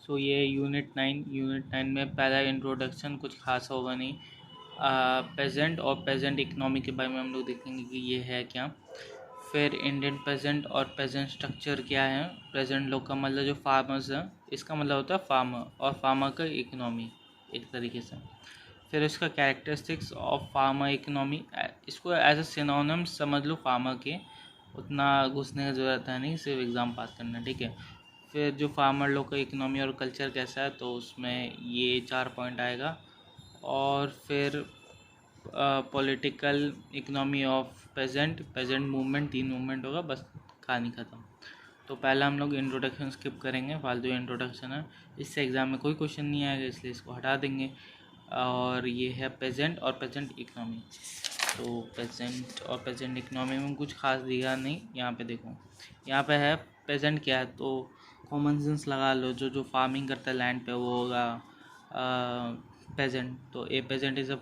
सो ये यूनिट 9 में पहला इंट्रोडक्शन कुछ खास होगा नहीं। पेजेंट और पेजेंट इकनॉमी के बारे में हम लोग देखेंगे कि ये है क्या। फिर इंडियन पेजेंट और पेजेंट स्ट्रक्चर क्या है। पेजेंट लोग का मतलब जो फार्मर्स हैं, इसका मतलब होता है फार्मर, और फार्मर का इकनॉमी एक तरीके से। फिर इसका कैरेक्टरिस्टिक्स ऑफ फार्मर इकनॉमी, इसको एज अ सिनोनिम समझ लो फार्मर के, उतना घुसने की ज़रूरत है नहीं, सिर्फ एग्ज़ाम पास करना, ठीक है। फिर जो फार्मर लोग का इकनॉमी और कल्चर कैसा है, तो उसमें ये 4 पॉइंट आएगा। और फिर political economy of peasant movement, 3 movement होगा, बस कहानी ख़त्म। तो पहला हम लोग इंट्रोडक्शन स्किप करेंगे, फालतू इंट्रोडक्शन है, इससे एग्ज़ाम में कोई क्वेश्चन नहीं आएगा, इसलिए इसको हटा देंगे। और ये है पेजेंट और पेजेंट इकनॉमी। तो पेजेंट और पेजेंट इकनॉमी में कुछ खास दिया नहीं। यहाँ पे देखो, यहाँ पे है पेजेंट क्या है, तो कॉमन सेंस लगा लो, जो फार्मिंग करता है लैंड पे वो होगा पेजेंट। तो a peasant is a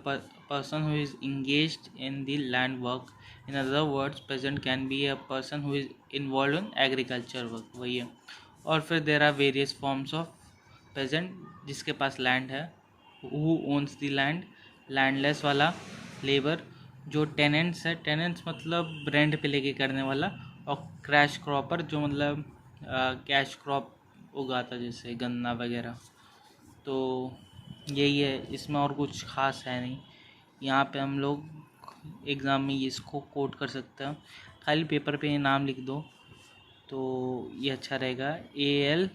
person who is engaged in the land work. In other words peasant can be a person who is involve in agriculture work, वही है। और फिर there are various forms of peasant, जिसके पास land है, who owns the land, landless वाला, labour, जो tenants है, टेनेंट्स मतलब रेंट पे लेके करने वाला, और क्रैश क्रॉपर जो मतलब कैश क्रॉप उगाता जैसे गन्ना वगैरह। तो यही है, इसमें और कुछ खास है नहीं। यहाँ पे हम लोग एग्ज़ाम में इसको कोट कर सकते हैं, खाली पेपर पे ये नाम लिख दो तो ये अच्छा रहेगा। एल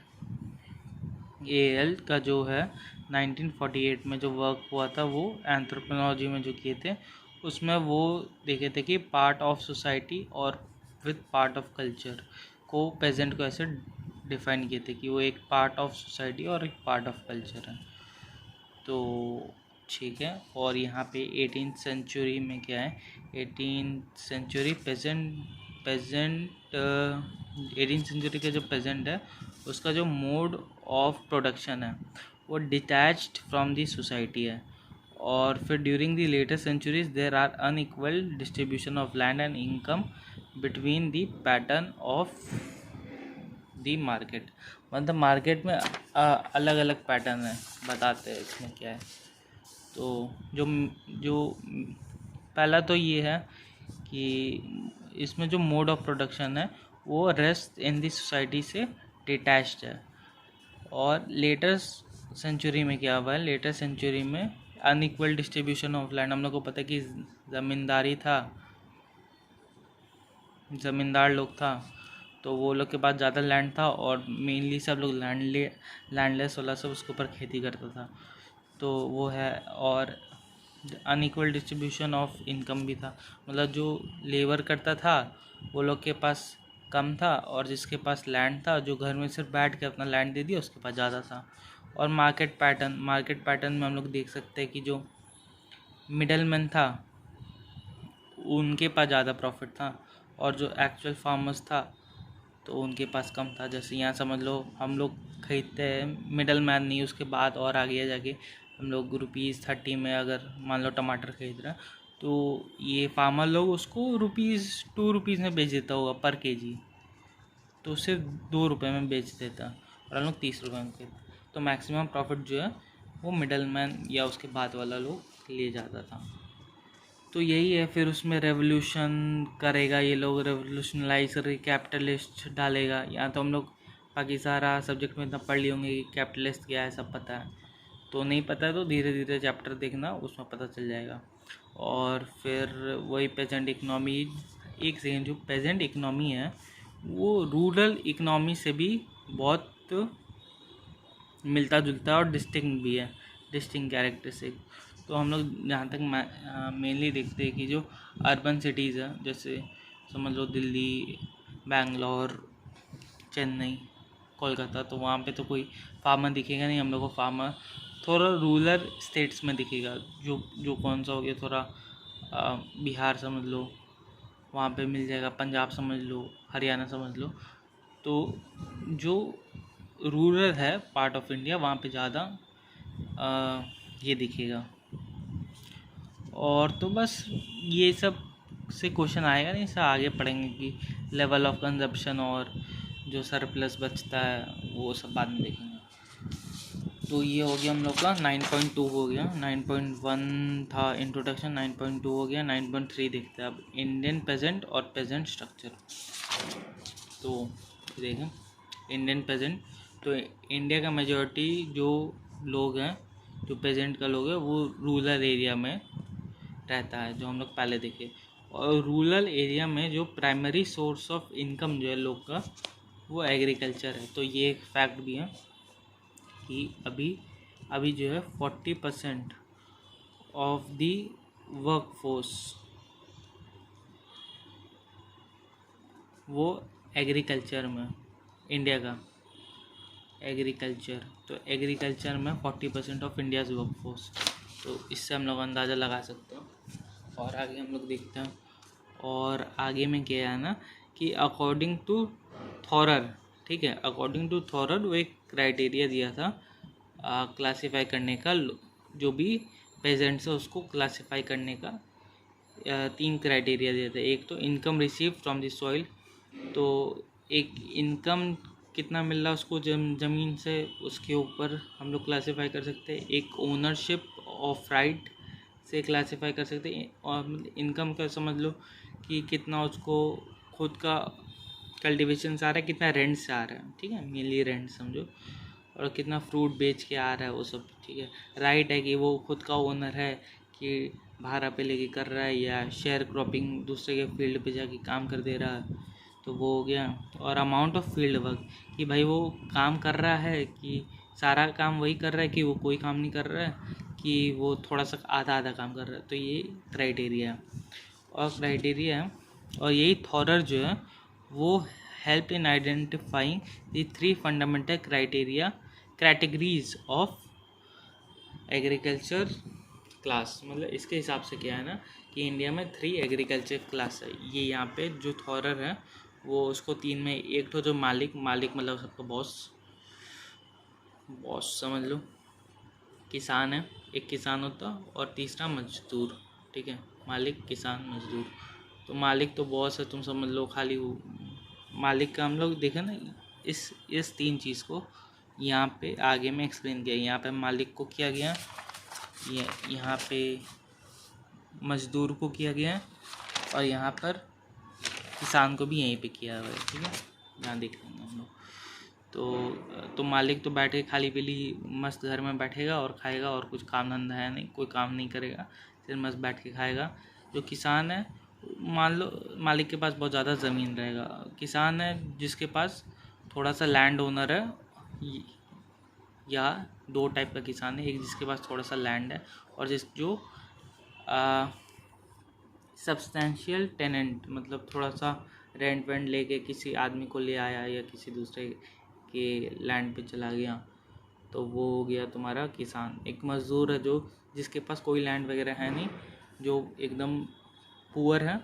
का जो है 1948 में जो वर्क हुआ था, वो एंथ्रोपोलॉजी में जो किए थे, उसमें वो देखे थे कि पार्ट ऑफ सोसाइटी और विद पार्ट ऑफ कल्चर को, पेजेंट को ऐसे डिफाइन किए थे कि वो एक पार्ट ऑफ सोसाइटी और एक पार्ट ऑफ कल्चर है। तो ठीक है। और यहाँ पे 18th सेंचुरी में क्या है, 18th century pageant 18th century का जो पेजेंट है, उसका जो मोड ऑफ प्रोडक्शन है वो डिटैच्ड फ्रॉम दी सोसाइटी है। और फिर during the later centuries there are unequal distribution of land and income between the pattern of the market. मतलब मार्केट में अलग अलग पैटर्न है, बताते हैं इसमें क्या है। तो जो जो पहला तो ये है कि इसमें जो मोड ऑफ प्रोडक्शन है वो रेस्ट इन दी सोसाइटी से डिटैच्ड है। और लेटर सेंचुरी में क्या हुआ है, लेटर सेंचुरी में अनइक्वल डिस्ट्रीब्यूशन ऑफ लैंड। हम लोग को पता है कि ज़मींदारी था, ज़मींदार लोग था, तो वो लोग के पास ज़्यादा लैंड था, और मेनली सब लोग लैंडलेस वाला सब उसके ऊपर खेती करता था, तो वो है। और अनइक्वल डिस्ट्रीब्यूशन ऑफ इनकम भी था, मतलब जो लेबर करता था वो लोग के पास कम था, और जिसके पास लैंड था, जो घर में सिर्फ बैठ के अपना लैंड दे दिया, उसके पास ज़्यादा था। और मार्केट पैटर्न में हम लोग देख सकते हैं कि जो मिडल मैन था उनके पास ज़्यादा प्रॉफिट था, और जो एक्चुअल फार्मर्स था तो उनके पास कम था। जैसे यहाँ समझ लो हम लोग खरीदते हैं, मिडल मैन नहीं, उसके बाद और आगे जाके हम लोग ₹30 में अगर मान लो टमाटर खरीद रहे हैं, तो ये फार्मर लोग उसको ₹2 में बेच देता होगा पर केजी, तो सिर्फ ₹2 में बेच देता, और हम लोग ₹30 में खरीदते। तो मैक्सिमम प्रॉफिट जो है वो मिडल मैन या उसके बाद वाला लोग ले जाता था। तो यही है। फिर उसमें रेवोल्यूशन करेगा ये लोग, रेवोल्यूशनलाइज करके कैपिटलिस्ट डालेगा। या तो हम लोग बाकी सारा सब्जेक्ट में इतना पढ़ लिए होंगे कि कैपिटलिस्ट क्या है, सब पता है, तो नहीं पता है तो धीरे धीरे चैप्टर देखना, उसमें पता चल जाएगा। और फिर वही पेजेंट इकनॉमी, एक सेकेंड, जो पेजेंट इकनॉमी है वो रूरल इकनॉमी से भी बहुत मिलता जुलता है और डिस्टिंक्ट भी है, डिस्टिंक्ट कैरेक्टरिस्टिक। तो हम लोग जहाँ तक मेनली देखते हैं कि जो अर्बन सिटीज़ है, जैसे समझ लो दिल्ली, बेंगलोर, चेन्नई, कोलकाता, तो वहाँ पे तो कोई फार्मर दिखेगा नहीं हम लोग को। फार्मर थोड़ा रूरल स्टेट्स में दिखेगा, जो कौन सा हो गया, थोड़ा बिहार समझ लो, वहाँ पे मिल जाएगा, पंजाब समझ लो, हरियाणा समझ लो। तो जो रूरल है पार्ट ऑफ इंडिया, वहाँ पे ज़्यादा ये दिखेगा। और तो बस ये सब से क्वेश्चन आएगा नहीं, इससे आगे पढ़ेंगे कि लेवल ऑफ कंजप्शन और जो सरप्लस बचता है वो सब बाद में देखेंगे। तो ये हो गया हम लोग का 9.2 हो गया, 9.1 था इंट्रोडक्शन, 9.2 हो गया, 9.3 देखते हैं अब इंडियन पेजेंट और पेजेंट स्ट्रक्चर। तो देखें इंडियन पेजेंट, तो इंडिया का मेजॉरिटी जो लोग हैं, जो पेजेंट का लोग है वो रूरल एरिया में रहता है, जो हम लोग पहले देखे। और रूरल एरिया में जो प्राइमरी सोर्स ऑफ इनकम जो है लोग का वो एग्रीकल्चर है। तो ये एक फैक्ट भी है कि अभी जो है 40% ऑफ दी वर्क फोर्स वो एग्रीकल्चर में, इंडिया का एग्रीकल्चर, तो एग्रीकल्चर में 40% ऑफ इंडियाज़ वर्क फोर्स। तो इससे हम लोग अंदाज़ा लगा सकते हैं। और आगे हम लोग देखते हैं, और आगे में क्या है ना कि अकॉर्डिंग टू थॉरर, ठीक है, अकॉर्डिंग टू थॉरर वो एक क्राइटेरिया दिया था क्लासिफाई करने का, जो भी पेजेंट्स है उसको क्लासिफाई करने का 3 क्राइटेरिया दिया था। एक तो income receive from the soil, तो एक इनकम कितना मिल रहा है उसको ज़मीन से, उसके ऊपर हम लोग क्लासिफाई कर सकते हैं। एक ओनरशिप ऑफ राइट से क्लासिफाई कर सकते हैं। और इनकम का समझ लो कि कितना उसको खुद का कल्टीवेशन से आ रहा है, कितना रेंट से आ रहा है, ठीक है, मेनली रेंट समझो, और कितना फ्रूट बेच के आ रहा है वो सब, ठीक है। राइट है कि वो खुद का ओनर है कि भाड़ा पे लेके कर रहा है, या शेयर क्रॉपिंग दूसरे के फील्ड पे जाके काम कर दे रहा है, तो वो हो गया। और अमाउंट ऑफ फील्ड वर्क, कि भाई वो काम कर रहा है कि सारा काम वही कर रहा है, कि वो कोई काम नहीं कर रहा है, कि वो थोड़ा सा आधा आधा काम कर रहा है। तो ये क्राइटेरिया है। और यही थॉरर जो है वो help in identifying the 3 fundamental categories of agriculture class. मतलब इसके हिसाब से क्या है ना कि इंडिया में 3 एग्रीकल्चर क्लास है। ये यहाँ पे जो थॉरर है वो उसको 3 में, एक तो जो मालिक मतलब सबका बॉस समझ लो, किसान है, एक किसान होता, और तीसरा मजदूर, ठीक है, मालिक किसान मजदूर। तो मालिक तो बॉस है, तुम समझ लो खाली वो मालिक का। हम लोग देखें ना इस 3 चीज़ को यहाँ पे आगे में एक्सप्लेन किया। यहाँ पे मालिक को किया गया, यहाँ पे मजदूर को किया गया, और यहाँ पर किसान को भी यहीं पे किया हुआ है, ठीक है, यहाँ देख लेंगे हम लोग। तो मालिक तो बैठ के खाली पीली मस्त घर में बैठेगा और खाएगा, और कुछ काम धंधा है नहीं, कोई काम नहीं करेगा, सिर्फ मस्त बैठ के खाएगा। जो किसान है, मान लो मालिक के पास बहुत ज़्यादा ज़मीन रहेगा, किसान है जिसके पास थोड़ा सा लैंड ओनर है, या 2 टाइप का किसान है, एक जिसके पास थोड़ा सा लैंड है, और जो सब्सटेंशियल टेनेंट, मतलब थोड़ा सा रेंट वेंट लेके किसी आदमी को ले आया या किसी दूसरे के लैंड पे चला गया, तो वो हो गया तुम्हारा किसान। एक मज़दूर है जो जिसके पास कोई लैंड वगैरह है नहीं, जो एकदम पुअर है,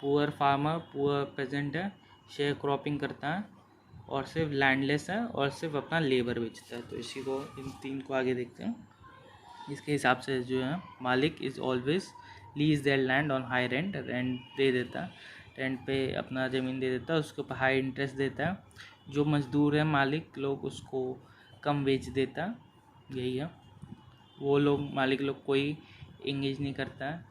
पुअर फार्मर, पुअर पेजेंट है, शेयर क्रॉपिंग करता है, और सिर्फ लैंडलेस है, और सिर्फ अपना लेबर बेचता है। तो इसी को, इन 3 को आगे देखते हैं। इसके हिसाब से जो है मालिक is always lease their land on high rent, rent दे देता है, रेंट पे अपना ज़मीन दे देता है, उसके ऊपर हाई इंटरेस्ट देता है। जो मज़दूर है मालिक लोग उसको कम बेच देता है, यही है। वो लोग मालिक लोग कोई इंगेज नहीं करता है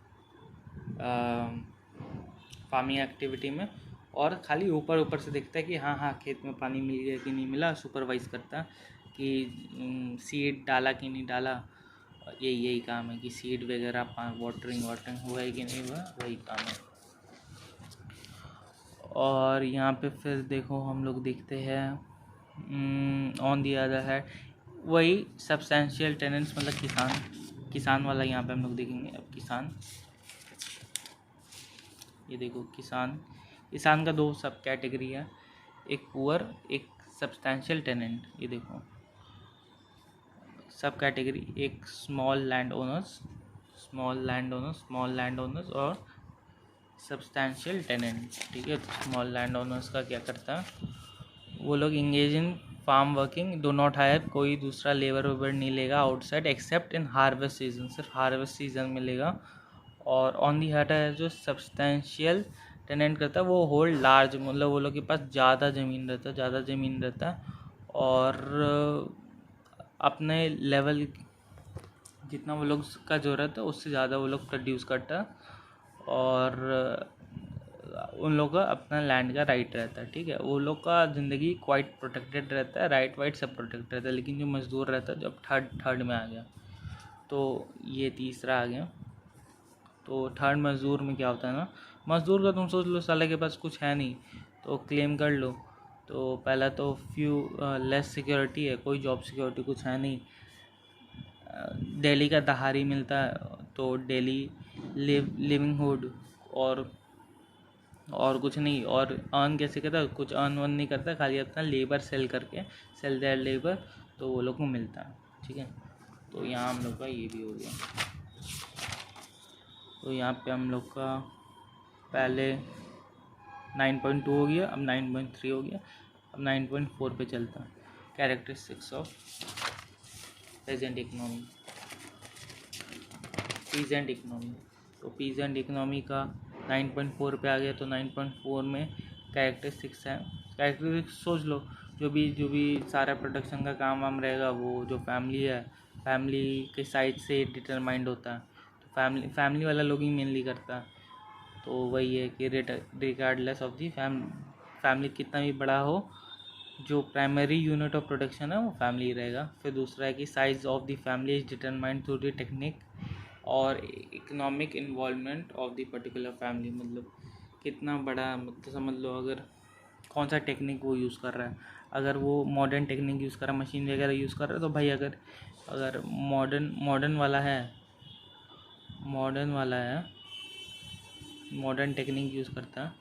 फार्मिंग एक्टिविटी में, और खाली ऊपर से देखता है कि हाँ खेत में पानी मिल गया कि नहीं मिला, सुपरवाइज करता है कि सीड डाला कि नहीं डाला, यही काम है कि सीड वगैरह वाटरिंग हुआ है कि नहीं हुआ, वही काम है। और यहाँ पे फिर देखो हम लोग देखते हैं ऑन दी अदर है वही सब्सटेंशियल टेनेंट्स, मतलब किसान वाला यहाँ पे हम लोग देखेंगे। अब किसान, ये देखो किसान का 2 सब कैटेगरी है, एक पुअर, एक सब्सटेंशियल टेनेंट। ये देखो सब कैटेगरी, एक स्मॉल लैंड ओनर्स और सब्सटेंशियल टेनेंट, ठीक है। तो स्मॉल लैंड ओनर्स का क्या करता है, वो लोग engage in farm working, do not hire, कोई दूसरा लेबर वेबर नहीं लेगा outside except in harvest season, सिर्फ हार्वेस्ट सीजन में लेगा। और ऑन दी हट है जो सब्सटेंशियल टेनेंट करता है, वो होल्ड लार्ज, मतलब वो लोग के पास ज़्यादा ज़मीन रहता है, और अपने लेवल जितना वो लोग का ज़रूरत है उससे ज़्यादा वो लोग प्रोड्यूस करता है और उन लोगों का अपना लैंड का राइट रहता है, ठीक है। वो लोग का ज़िंदगी क्वाइट प्रोटेक्टेड रहता है, राइट वाइट सब प्रोटेक्टेड रहता है। लेकिन जो मज़दूर रहता है, जब थर्ड में आ गया, तो ये तीसरा आ गया। तो थर्ड मज़दूर में क्या होता है ना, मज़दूर का तुम सोच लो, साले के पास कुछ है नहीं तो क्लेम कर लो। तो पहला तो लेस सिक्योरिटी है, कोई जॉब सिक्योरिटी कुछ है नहीं। डेली का दहाड़ी मिलता है, तो डेली लिविंगहुड और कुछ नहीं। और अर्न कैसे करता है, कुछ अर्न वर्न नहीं करता, खाली अपना लेबर सेल देयर लेबर, तो वो लोग को मिलता है, ठीक है। तो यहाँ हम लोग का ये भी हो गया। तो यहाँ पे हम लोग का पहले 9.2 हो गया, अब 9.3 हो गया, अब 9.4 पे चलता है। Characteristics of peasant economy. तो पीजेंट इकोनॉमी का 9.4 पे आ गया। तो 9.4 में कैरेक्टरिस्टिक्स है। कैरेक्टरिस्टिक्स सोच लो, जो भी सारा प्रोडक्शन का काम वाम रहेगा, वो जो फैमिली है, फैमिली के साइड से डिटरमाइंड होता है। तो फैमिली वाला लोग ही मेनली करता है। तो वही है कि रिगार्डलेस ऑफ दी फैमिली कितना भी बड़ा हो, जो प्राइमरी यूनिट ऑफ प्रोडक्शन है वो फैमिली रहेगा। फिर दूसरा है कि size of the family is determined through the technique और economic involvement of the particular family. मतलब कितना बड़ा, मतलब समझ लो अगर कौन सा टेक्निक वो यूज़ कर रहा है। अगर वो मॉडर्न टेक्निक यूज़ कर रहा है, मशीन वगैरह यूज़ कर रहा है, तो भाई अगर मॉडर्न टेक्निक यूज़ करता है,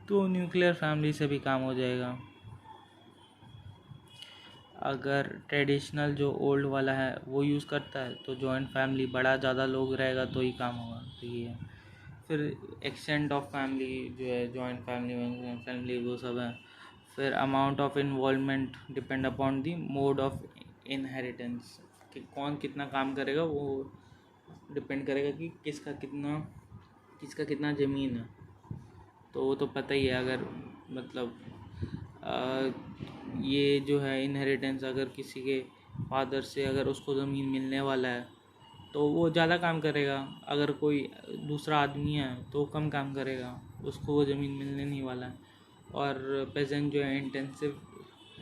तो न्यूक्लियर फैमिली से भी काम हो जाएगा। अगर ट्रेडिशनल जो ओल्ड वाला है वो यूज़ करता है, तो जॉइंट फैमिली, बड़ा ज़्यादा लोग रहेगा तो ही काम होगा। तो ये है। फिर एक्सटेंट ऑफ फैमिली जो है, जॉइंट फैमिली वो सब है। फिर amount of involvement depend upon the mode of inheritance, कि कौन कितना काम करेगा वो डिपेंड करेगा कि किसका कितना ज़मीन है। तो वो तो पता ही है। अगर मतलब ये जो है इनहेरिटेंस, अगर किसी के फादर से अगर उसको ज़मीन मिलने वाला है तो वो ज़्यादा काम करेगा। अगर कोई दूसरा आदमी है तो वो कम काम करेगा, उसको वो ज़मीन मिलने नहीं वाला है। और पेजेंट जो है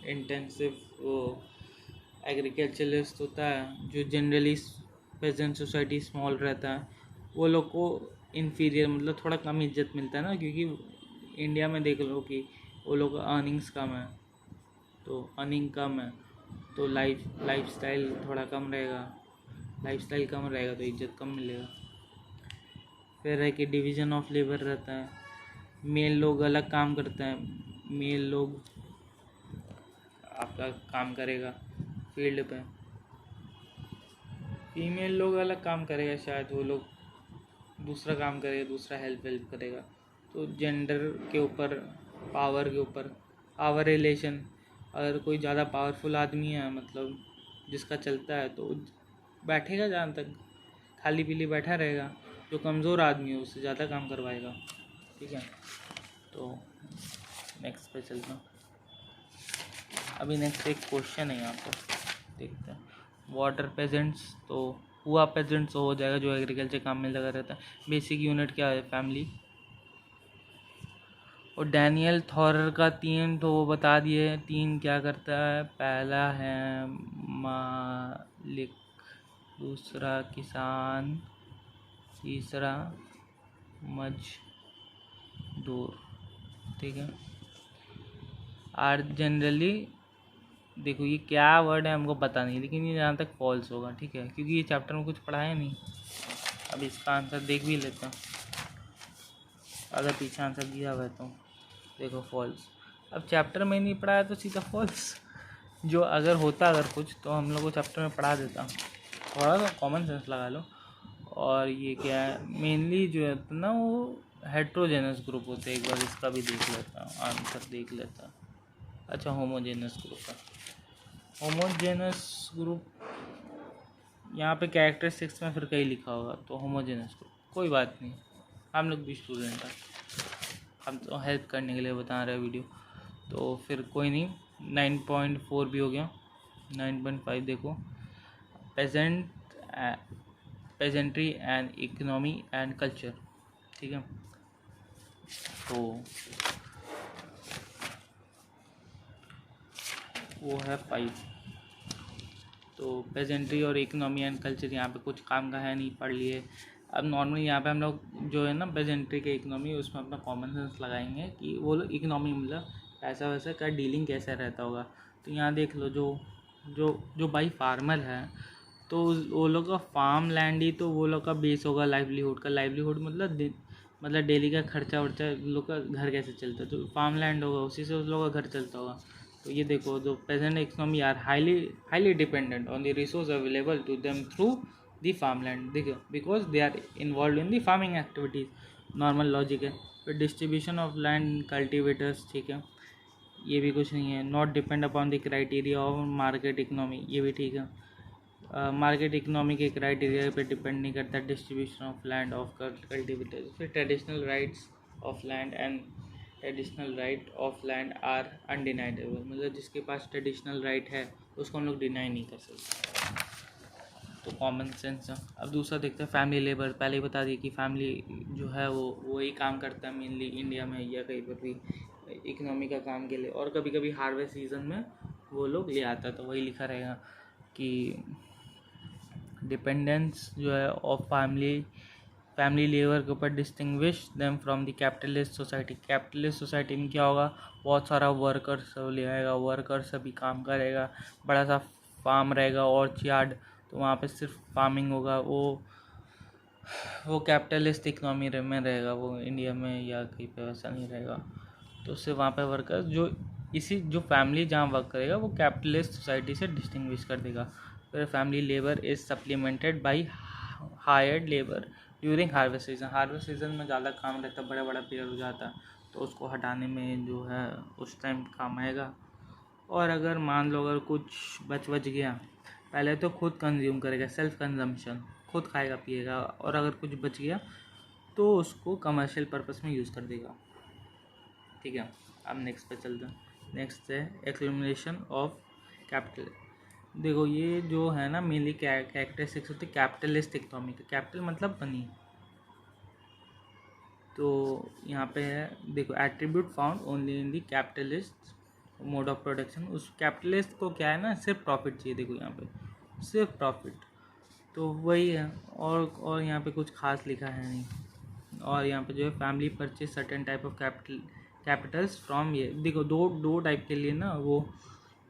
इंटेंसिव वो एग्रीकल्चरलिस्ट होता है, जो जनरली पेजेंट सोसाइटी स्मॉल रहता है, वो लोग को इन्फीरियर, मतलब थोड़ा कम इज्जत मिलता है ना, क्योंकि इंडिया में देख लो कि वो लोग अर्निंग्स कम है, तो अर्निंग कम है तो लाइफस्टाइल थोड़ा कम रहेगा, तो इज्जत कम मिलेगा। फिर है कि डिवीज़न ऑफ लेबर रहता है। मेल लोग अलग काम करते हैं, मेल लोग आपका काम करेगा फील्ड पे, फीमेल लोग अलग काम करेगा, शायद वो लोग दूसरा काम करेगा, दूसरा हेल्प करेगा। तो जेंडर के ऊपर, पावर रिलेशन, अगर कोई ज़्यादा पावरफुल आदमी है, मतलब जिसका चलता है, तो बैठेगा जहाँ तक, खाली पीली बैठा रहेगा। जो कमज़ोर आदमी है उससे ज़्यादा काम करवाएगा, ठीक है। तो नेक्स्ट पे चलता हूँ। अभी नेक्स्ट एक क्वेश्चन है यहाँ पर, देखते हैं। वाटर पेजेंट्स, तो हुआ पेजेंट्स हो जाएगा जो एग्रीकल्चर काम में लगा रहता है। बेसिक यूनिट क्या है, फैमिली। और डैनियल थॉरर का 3 तो वो बता दिए, 3 क्या करता है। पहला है मालिक, दूसरा किसान, तीसरा मजदूर, ठीक है। आर जनरली, देखो ये क्या वर्ड है हमको पता नहीं, लेकिन ये जहाँ तक फॉल्स होगा, ठीक है, क्योंकि ये चैप्टर में कुछ पढ़ाया नहीं। अब इसका आंसर देख भी लेते हैं, अगर पीछे आंसर दिया हुआ है तो देखो फॉल्स। अब चैप्टर में नहीं पढ़ाया तो सीधा फॉल्स। जो अगर कुछ तो हम लोग को चैप्टर में पढ़ा देता, थोड़ा सा कॉमन सेंस लगा लो। और ये क्या है, मेनली जो है ना वो हेट्रोजेनस ग्रुप होते हैं। एक बार इसका भी देख लेता हूँ, आंसर देख लेता हूँ। अच्छा, होमोजेनस ग्रुप है। होमोजेनस ग्रुप यहाँ पे कैरेक्टरिस्टिक्स में फिर कहीं लिखा होगा, तो होमोजेनस ग्रुप, कोई बात नहीं, हम लोग भी स्टूडेंट हैं, हम तो हेल्प करने के लिए बता रहे हैं वीडियो। तो फिर कोई नहीं, 9.4 भी हो गया। 9.5 देखो, peasant peasantry and economy and culture, ठीक है। तो वो है 5। तो पेजेंट्री और इकोनॉमी एंड कल्चर यहाँ पे कुछ काम का है नहीं, पढ़ लिए। अब नॉर्मली यहाँ पे हम लोग जो है ना पेजेंट्री के इकोनॉमी, उसमें अपना कॉमन सेंस लगाएंगे कि वो लोग इकोनॉमी मतलब पैसा वैसा का डीलिंग कैसे रहता होगा। तो यहाँ देख लो, जो जो जो भाई फार्मर है, तो वो लोग का फार्म लैंड ही तो वो लोग का बेस होगा लाइवलीहुड का। लाइवलीहुड मतलब डेली का खर्चा वर्चा लोग का घर कैसे चलता है, तो फार्म लैंड होगा, उसी से उस लोग का घर चलता होगा। तो ये देखो, जो present economy are highly dependent on the resource available to them through the farm land, देखो, because they are involve in the farming activities. Normal logic है। फिर डिस्ट्रीब्यूशन ऑफ लैंड कल्टिवेटर्स, ठीक है, ये भी कुछ नहीं है। Not depend upon the criteria of market economy, ये भी ठीक है। मार्केट इकोनॉमी के क्राइटेरिया पे डिपेंड नहीं करता distribution of land of cultivators. फिर traditional rights of land and traditional right of land are undeniable, मतलब जिसके पास ट्रेडिशनल राइट है उसको हम लोग डिनाई नहीं कर सकते। तो कॉमन सेंस है। अब दूसरा देखते हैं फैमिली लेबर। पहले ही बता दिया कि फैमिली जो है वो वही काम करता है मेनली इंडिया में या कहीं पर भी इकोनॉमी का काम के लिए, और कभी कभी हार्वेस्ट सीजन में वो लोग ले आता है। तो वही लिखा रहेगा कि डिपेंडेंस जो है ऑफ फैमिली लेबर के ऊपर distinguish them from the capitalist society. Capitalist society में क्या होगा, बहुत सारा वर्कर्स ले आएगा, वर्कर्स सभी काम करेगा, बड़ा सा फार्म रहेगा और यार्ड, तो वहाँ पे सिर्फ फार्मिंग होगा। वो कैपिटलिस्ट इकनॉमी में रहेगा, वो इंडिया में या कहीं पे वैसा नहीं रहेगा। तो उससे वहाँ पे वर्कर्स जो फैमिली जहाँ वर्क करेगा वो कैपिटलिस्ट सोसाइटी से डिस्टिंग्विश कर देगा। फिर family labour is supplemented by hired labour during harvest season. Harvest season में ज़्यादा काम रहता है, बड़ा बड़ा पेड़ हो जाता है, तो उसको हटाने में जो है उस टाइम काम आएगा। और अगर मान लो अगर कुछ बच गया, पहले तो खुद कंज्यूम करेगा, सेल्फ कंजम्पशन, खुद खाएगा पिएगा, और अगर कुछ बच गया तो उसको कमर्शियल पर्पस में यूज़ कर देगा, ठीक है। अब नेक्स्ट पे चलते हैं। नेक्स्ट है एक्यूमुलेशन ऑफ कैपिटल। देखो, ये जो है ना मेनली कैरेक्टरिस्टिक्स होती है कैपिटलिस्ट इकोनॉमी का। कैपिटल मतलब मनी। तो यहाँ पे है, देखो, attribute found only in the capitalist mode of production. उस कैपिटलिस्ट को क्या है ना, सिर्फ प्रॉफिट चाहिए। देखो यहाँ पे सिर्फ प्रॉफिट, तो वही है। और यहाँ पे कुछ खास लिखा है नहीं। और यहाँ पे जो है family purchase certain type of Capitals from, ये देखो दो टाइप के लिए ना वो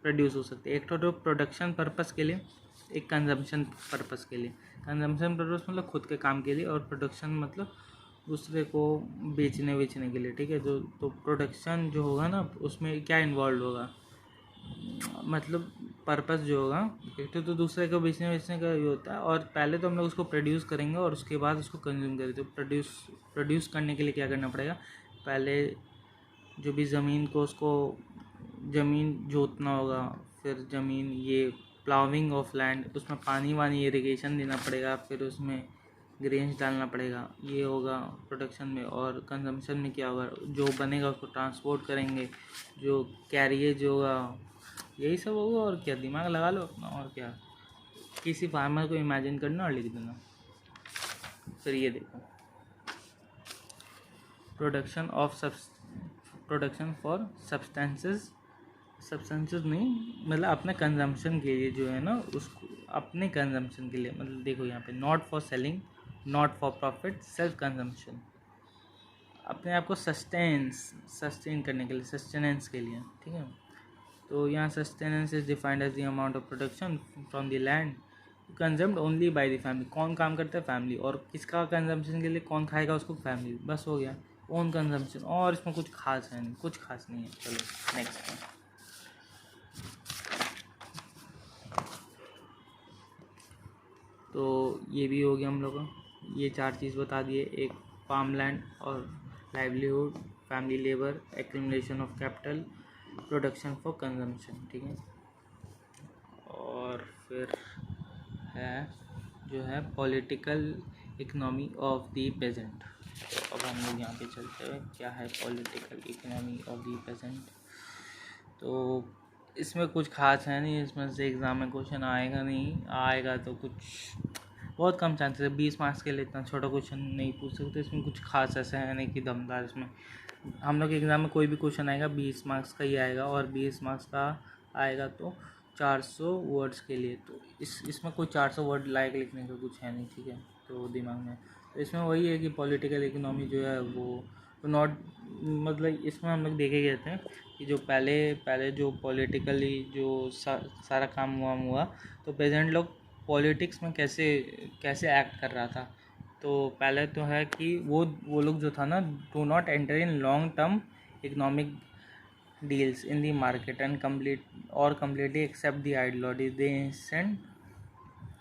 प्रोड्यूस हो सकते हैं। एक तो प्रोडक्शन पर्पस के लिए, एक कंजम्पशन पर्पस के लिए। कंजम्पशन पर्पस मतलब खुद के काम के लिए, और प्रोडक्शन मतलब दूसरे को बेचने के लिए, ठीक है। जो तो प्रोडक्शन जो होगा ना उसमें क्या इन्वॉल्व होगा, मतलब पर्पस जो होगा, एक तो दूसरे को बेचने का ये होता है। और पहले तो हम लोग उसको प्रोड्यूस करेंगे और उसके बाद उसको कंज्यूम करेंगे। तो प्रोड्यूस करने के लिए क्या करना पड़ेगा, पहले जो भी ज़मीन को उसको ज़मीन जोतना होगा, फिर ज़मीन ये प्लाविंग ऑफ लैंड, उसमें पानी इरिगेशन देना पड़ेगा, फिर उसमें ग्रेन्स डालना पड़ेगा, ये होगा प्रोडक्शन में। और कंजम्पशन में क्या होगा, जो बनेगा उसको ट्रांसपोर्ट करेंगे, जो कैरिएज होगा, यही सब होगा। और क्या, दिमाग लगा लो अपना, और क्या, किसी फार्मर को इमेजिन करना और लिख देना। फिर ये देखो, प्रोडक्शन फॉर सब्सटेंसेस नहीं, मतलब अपने कंजम्पशन के लिए जो है ना, उसको अपने कंजम्पशन के लिए, मतलब देखो यहाँ पे not for selling, not for profit, self consumption, अपने आप को सस्टेन करने के लिए, सस्टेनेंस के लिए, ठीक है। तो यहाँ sustenance is defined as the amount of production from the land consumed only by the family. कौन काम करता है, फैमिली। और किसका कंजम्पशन के लिए, कौन खाएगा उसको, फैमिली। बस हो गया, ओन कंजम्पशन। और इसमें कुछ खास है नहीं, कुछ खास नहीं है। चलो नेक्स्ट है। तो ये भी हो गया हम लोग का, ये 4 चीज़ बता दिए। एक फार्म लैंड और livelihood, family labour, accumulation of capital, production for consumption, ठीक है। और फिर है जो है political economy of the peasant. तो अब हम लोग यहाँ पे चलते हैं, क्या है political economy of the peasant. तो इसमें कुछ खास है नहीं, इसमें से एग्ज़ाम में क्वेश्चन आएगा नहीं, आएगा तो कुछ बहुत कम चांसेस है। 20 मार्क्स के लिए इतना छोटा क्वेश्चन नहीं पूछ सकते, इसमें कुछ खास ऐसा है नहीं कि दमदार। इसमें हम लोग के एग्ज़ाम में कोई भी क्वेश्चन आएगा 20 मार्क्स का ही आएगा, और 20 मार्क्स का आएगा तो 400 वर्ड्स के लिए। तो इसमें कोई 400 वर्ड लायक लिखने का कुछ है नहीं, ठीक है, तो दिमाग में। तो इसमें वही है कि पॉलिटिकल इकोनॉमी जो है वो नॉट, मतलब इसमें हम लोग देखे गए थे कि जो पहले पहले जो पॉलिटिकली जो सारा काम हुआ, तो प्रेजेंट लोग पॉलिटिक्स में कैसे कैसे एक्ट कर रहा था। तो पहले तो है कि वो लोग जो था ना, do not enter in long term economic deals in the market and completely accept the ideology. They instead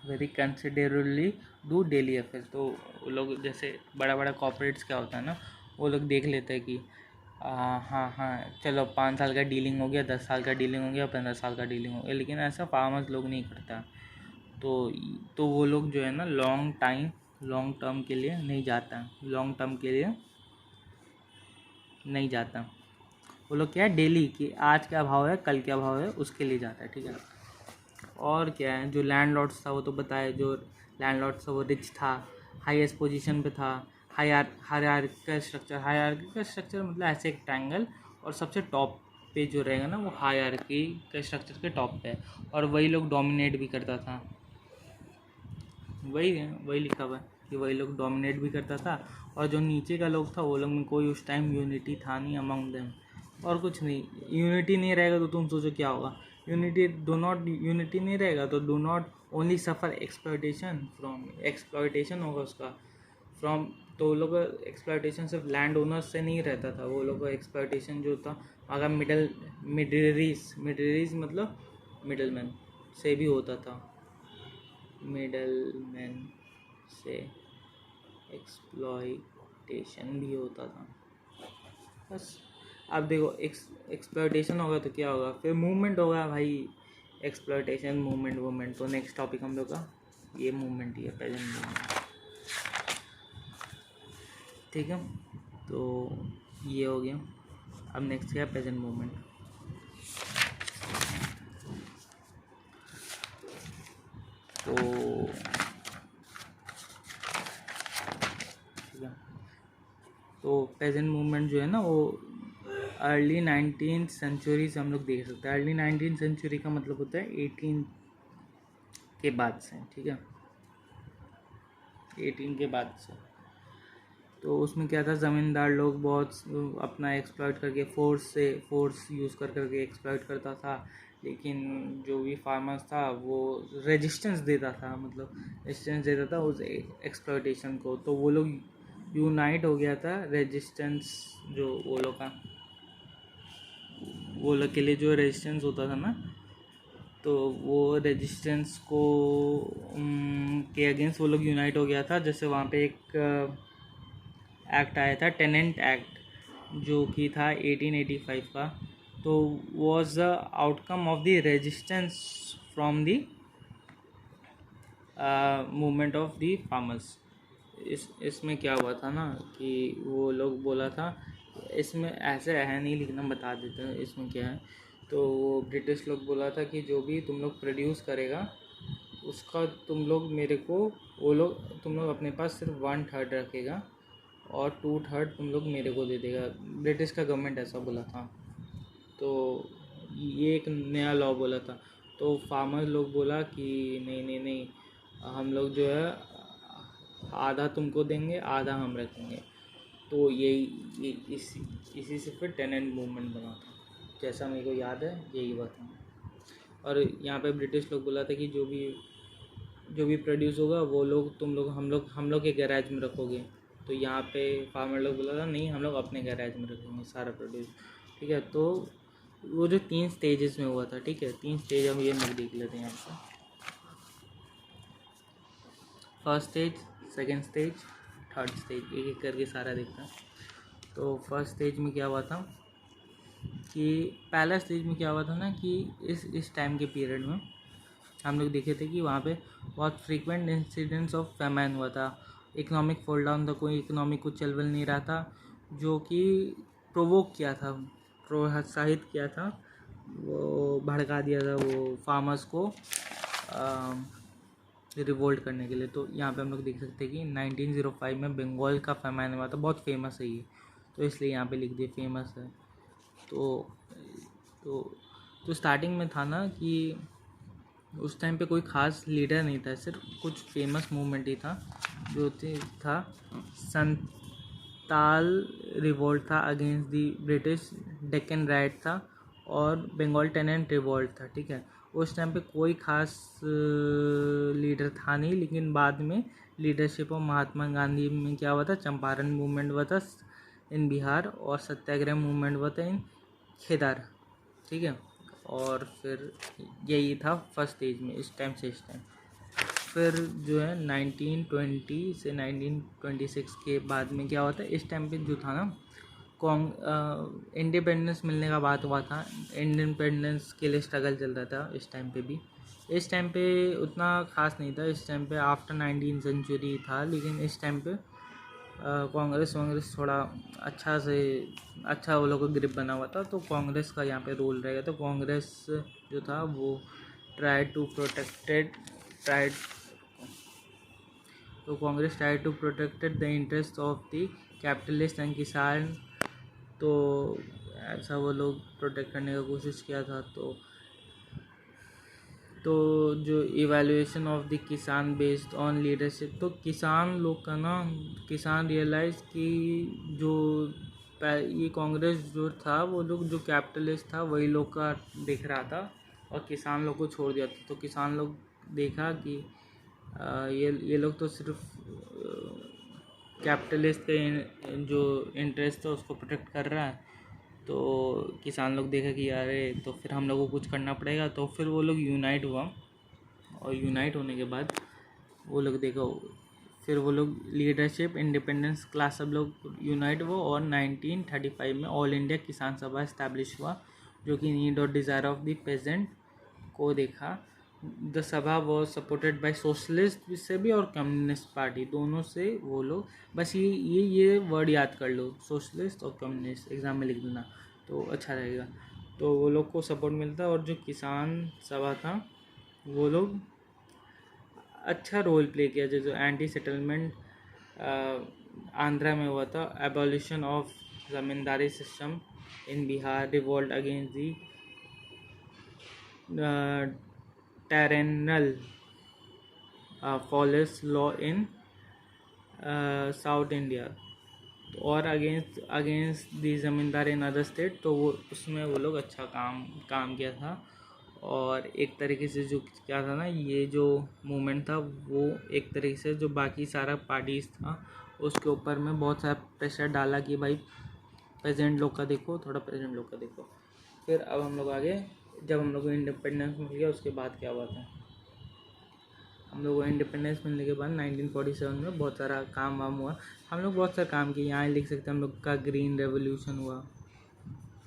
very considerably do daily affairs. तो वो लोग जैसे बड़ा बड़ा कॉर्पोरेट्स क्या होता है ना, वो लोग देख लेते हैं कि हाँ हाँ चलो 5 साल का डीलिंग हो गया, 10 साल का डीलिंग हो गया, 15 साल का डीलिंग हो गया, लेकिन ऐसा फार्मर्स लोग नहीं करता। तो वो लोग जो है ना लॉन्ग टर्म के लिए नहीं जाता, लॉन्ग टर्म के लिए नहीं जाता। वो लोग क्या है, डेली कि आज क्या भाव है, कल क्या भाव है, उसके लिए जाता है, ठीक है। और क्या है, जो लैंडलॉर्ड्स था वो तो बताया, जो लैंडलॉर्ड्स था वो रिच था, हाईएस्ट पोजीशन पे था। हायरार्किकल स्ट्रक्चर मतलब ऐसे एक ट्रायंगल, और सबसे टॉप पे जो रहेगा ना वो हायरार्की के स्ट्रक्चर के टॉप पे है, और वही लोग डोमिनेट भी करता था। वही लिखा हुआ है कि वही लोग डोमिनेट भी करता था, और जो नीचे का लोग था वो लोग में कोई उस टाइम यूनिटी था नहीं अमंग देम, और कुछ नहीं। यूनिटी नहीं रहेगा तो तुम सोचो क्या होगा। यूनिटी नहीं रहेगा तो do not only suffer exploitation होगा उसका फ्रॉम। तो वो लोग का एक्सप्लॉयटेशन सिर्फ लैंड ओनर्स से नहीं रहता था, वो लोग का एक्सप्लॉयटेशन जो था अगर मिडरीज मतलब मिडलमैन से भी होता था, मिडलमैन से एक्सप्लॉयटेशन भी होता था। बस अब देखो एक्सप्लॉयटेशन होगा तो क्या होगा, फिर मूवमेंट होगा भाई, एक्सप्लॉयटेशन मूवमेंट। तो नेक्स्ट टॉपिक हम लोग का ये मूवमेंट ही है, प्रेजेंट मूवमेंट, ठीक है। तो ये हो गया। अब नेक्स्ट क्या है, प्रेजेंट मूवमेंट। तो ठीक है, तो प्रेजेंट मूवमेंट जो है ना वो अर्ली 19th सेंचुरी से हम लोग देख सकते हैं। अर्ली 19th सेंचुरी का मतलब होता है 18 के बाद से, ठीक है, 18 के बाद से। तो उसमें क्या था, ज़मींदार लोग बहुत अपना एक्सप्लॉइट करके फोर्स यूज़ करके एक्सप्लॉइट करता था, लेकिन जो भी फार्मर्स था वो रेजिस्टेंस देता था, मतलब रेजिस्टेंस देता था उस एक्सप्लॉइटेशन को। तो वो लोग यूनाइट हो गया था, रेजिस्टेंस जो वो लोग के लिए जो रेजिस्टेंस होता था ना, तो वो रेजिस्टेंस को के अगेंस्ट वो लोग यूनाइट हो गया था। जैसे वहाँ पे एक एक्ट आया था, टेनेंट एक्ट, जो कि था 1885 का। तो was the outcome of the resistance from the movement of the farmers. इसमें क्या हुआ था ना कि वो लोग बोला था, इसमें ऐसे है नहीं लिखना, बता देते हैं इसमें क्या है। तो वो ब्रिटिश लोग बोला था कि जो भी तुम लोग प्रोड्यूस करेगा उसका तुम लोग मेरे को, तुम लोग अपने पास सिर्फ 1/3 रखेगा और 2/3 तुम लोग मेरे को दे देगा। ब्रिटिश का गवर्नमेंट ऐसा बोला था। तो ये एक नया लॉ बोला था। तो फार्मर लोग बोला कि नहीं, हम लोग जो है आधा तुमको देंगे, आधा हम रखेंगे। तो यही इसी से फिर टेनेंट मूवमेंट बना था, जैसा मेरे को याद है यही बात है। और यहाँ पे ब्रिटिश लोग बोला था कि जो भी प्रोड्यूस होगा वो लोग हम लोग के गैराज में रखोगे। तो यहाँ पे फार्मर लोग बोला था नहीं, हम लोग अपने गैराज में रखेंगे सारा प्रोड्यूस, ठीक है। तो वो जो 3 स्टेजेस में हुआ था, ठीक है, 3 स्टेज हम ये देख लेते हैं यहाँ पर। First stage, second stage, third stage, एक एक करके सारा देखते हैं। तो फर्स्ट स्टेज में क्या हुआ था कि पहला स्टेज में क्या हुआ था ना कि इस टाइम के पीरियड में हम लोग देखे थे कि वहाँ पे बहुत फ्रीक्वेंट इंसिडेंट्स ऑफ फैमाइन हुआ था, इकोनॉमिक फॉल डाउन था, कोई इकोनॉमिक कुछ चल नहीं रहा था, जो कि प्रोवोक किया था, प्रोत्साहित किया था वो भड़का दिया था वो फार्मर्स को रिवोल्ट करने के लिए। तो यहाँ पे हम लोग देख सकते हैं कि 1905 में बंगाल का फैमाइन हुआ था, बहुत फेमस है ये, तो इसलिए यहाँ पे लिख दिया फेमस है। तो तो तो स्टार्टिंग में था ना कि उस टाइम पे कोई ख़ास लीडर नहीं था, सिर्फ कुछ फेमस मूवमेंट ही था, जो था संताल रिवोल्ट था against the British, Deccan right था, और बंगाल टेनेंट रिवोल्ट था। ठीक है, उस टाइम पे कोई ख़ास लीडर था नहीं, लेकिन बाद में लीडरशिप ऑफ महात्मा गांधी में क्या हुआ था, चंपारण मूवमेंट हुआ था इन बिहार, और सत्याग्रह मूवमेंट हुआ था इन खेदार। ठीक है, और फिर यही था फर्स्ट स्टेज में इस टाइम से इस टाइम। फिर जो है 1920 से 1926 के बाद में क्या होता है, इस टाइम पे जो था ना इंडिपेंडेंस मिलने का बात हुआ था, इंडिपेंडेंस के लिए स्ट्रगल चल रहा था इस टाइम पे भी। इस टाइम पे उतना ख़ास नहीं था, इस टाइम पे आफ्टर 19th सेंचुरी था, लेकिन इस टाइम पे कांग्रेस थोड़ा अच्छा वो लोग का ग्रिप बना हुआ था, तो कांग्रेस का यहाँ पे रोल रहेगा। तो कांग्रेस जो था वो try to protected the interest of the capitalist and kisan. तो ऐसा वो लोग प्रोटेक्ट करने का कोशिश किया था। तो जो इवैल्यूएशन ऑफ द किसान बेस्ड ऑन लीडरशिप, तो किसान लोग का ना, किसान रियलाइज़ कि जो ये कांग्रेस जो था, वो लोग जो कैपिटलिस्ट था वही लोग का देख रहा था, और किसान लोग को छोड़ दिया था। तो किसान लोग देखा कि ये लोग तो सिर्फ कैपिटलिस्ट के जो इंटरेस्ट था उसको प्रोटेक्ट कर रहा है। तो किसान लोग देखा कि यार तो फिर हम लोग को कुछ करना पड़ेगा। तो फिर वो लोग यूनाइट हुआ, और यूनाइट होने के बाद वो लोग देखो, फिर वो लोग लीडरशिप इंडिपेंडेंस क्लास सब लोग यूनाइट हुआ, और 1935 में ऑल इंडिया किसान सभा इस्टेब्लिश हुआ, जो कि नीड और डिज़ायर ऑफ द पेजेंट को देखा। द सभा वॉज सपोर्टेड बाय सोशलिस्ट से भी और कम्युनिस्ट पार्टी दोनों से। वो लोग बस ये वर्ड याद कर लो, सोशलिस्ट और कम्युनिस्ट, एग्ज़ाम में लिख देना तो अच्छा रहेगा। तो वो लोग को सपोर्ट मिलता है, और जो किसान सभा था वो लोग अच्छा रोल प्ले किया, जो एंटी सेटलमेंट आंध्रा में हुआ था, abolition of ज़मींदारी system in Bihar, revolt against the terrenal forest law in south India, और अगेंस्ट दी ज़मींदार इन अदर स्टेट। तो वो उसमें वो लोग अच्छा काम किया था। और एक तरीके से जो क्या था ना, ये जो मूवमेंट था वो एक तरीके से जो बाकी सारा पार्टीज था उसके ऊपर में बहुत सारा प्रेशर डाला कि भाई प्रेजेंट लोग का देखो, थोड़ा प्रेजेंट लोग का देखो। फिर अब हम लोग आगे, जब हम लोग को इंडिपेंडेंस मिल गया उसके बाद क्या हुआ था, हम लोग को इंडिपेंडेंस मिलने के बाद 1947 में बहुत सारा काम वाम हुआ। हम लोग बहुत सारा काम किए, यहाँ लिख सकते हैं हम लोग का ग्रीन रेवोल्यूशन हुआ,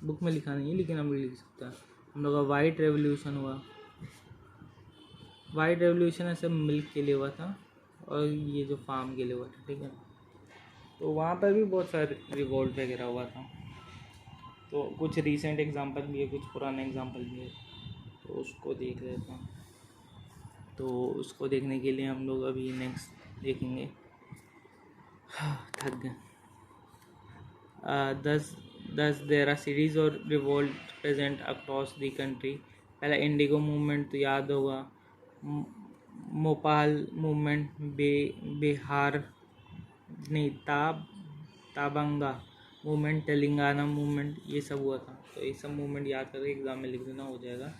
बुक में लिखा नहीं है लेकिन हम लोग लिख सकते हैं। हम लोग का वाइट रेवोल्यूशन हुआ, वाइट रेवोल्यूशन ऐसे मिल्क के लिए हुआ था, और ये जो फार्म के लिए हुआ था। ठीक है, तो वहाँ पर भी बहुत सारे रिवोल्ट वगैरह हुआ था। तो कुछ रीसेंट एग्जांपल भी है, कुछ पुराने एग्जांपल भी है, तो उसको देख लेते हैं। तो उसको देखने के लिए हम लोग अभी नेक्स्ट देखेंगे। थक गए। दस देर आर सीरीज और revolt present across the country. पहला इंडिगो मूवमेंट तो याद होगा, मोपाल मूवमेंट, बिहार नहीं ताबंगा मूवमेंट, तेलंगाना मूवमेंट, ये सब हुआ था। तो ये सब मूवमेंट याद करके एग्ज़ाम में लिख देना, हो जाएगा।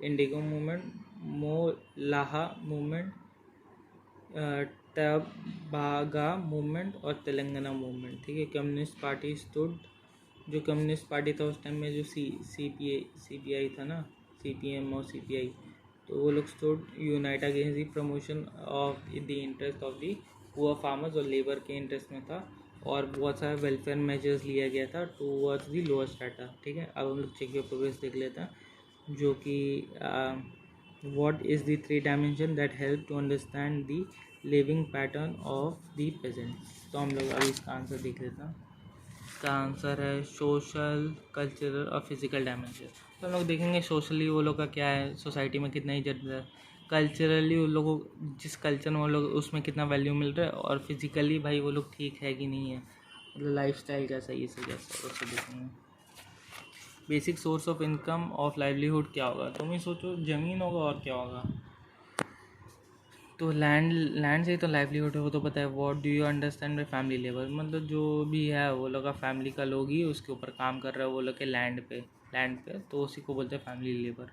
इंडिगो मूवमेंट, मोलाहा मूवमेंट, तबागा मूवमेंट और तेलंगाना मूवमेंट। ठीक है, कम्युनिस्ट पार्टी स्टूड, जो कम्युनिस्ट पार्टी था उस टाइम में, जो सीपीआई था ना, सीपीएम और सीपीआई, तो वो लोग stood unite against the promotion of the interest of the poor farmers, और लेबर के इंटरेस्ट में था, और बहुत सारा वेलफेयर मेजर्स लिया गया था टूवर्ड्स दी लोअर स्ट्रेटा। ठीक है, अब हम लोग चेक योर प्रोग्रेस देख लेते हैं, जो कि what is the 3 dimension that help to understand the living pattern of the present. तो हम लोग अभी इसका आंसर देख लेते हैं। इसका आंसर है सोशल, कल्चरल और फिजिकल डायमेंशन। तो हम लोग देखेंगे सोशली वो लोग का क्या है, सोसाइटी में कितना इज्जत है, कल्चरली उन लोगों को जिस कल्चर में वो लोग उसमें कितना वैल्यू मिल रहा है, और फिजिकली भाई वो लोग ठीक है कि नहीं है, मतलब लाइफ स्टाइल कैसा है, ये सब कैसा है, उससे देखेंगे। Basic source of income of livelihood क्या होगा, तुम ही सोचो, ज़मीन होगा और क्या होगा। तो लैंड से ही तो लाइवलीहुड है, वो तो पता है। What do you understand by family labour, मतलब जो भी है वो लोग का फैमिली का लोग ही उसके ऊपर काम कर रहा है वो लोग के लैंड पे, तो उसी को बोलते हैं फैमिली लेबर।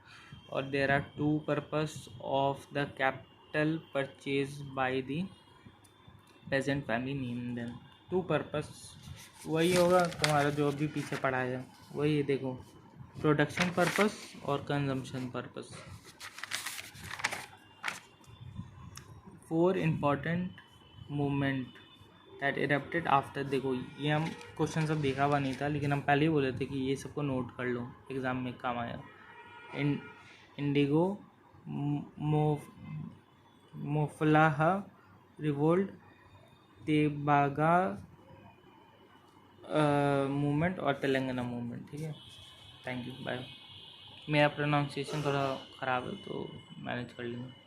और there are two purpose of the capital purchase by the peasant family name them. Two purpose वही होगा तुम्हारा जो अभी पीछे पढ़ा है, वही है, देखो, प्रोडक्शन पर्पस और consumption purpose. 4 important movement that erupted after, देखो ये हम क्वेश्चन सब देखा हुआ नहीं था, लेकिन हम पहले ही बोले थे कि ये सबको नोट कर लो, एग्ज़ाम में काम आया। इंडिगो, मोफलाह रिवोल्ट, तेबागा मूवमेंट और तेलंगाना मूवमेंट। ठीक है, थैंक यू, बाय। मेरा प्रोनाउंसिएशन थोड़ा ख़राब है तो मैनेज कर लेंगे।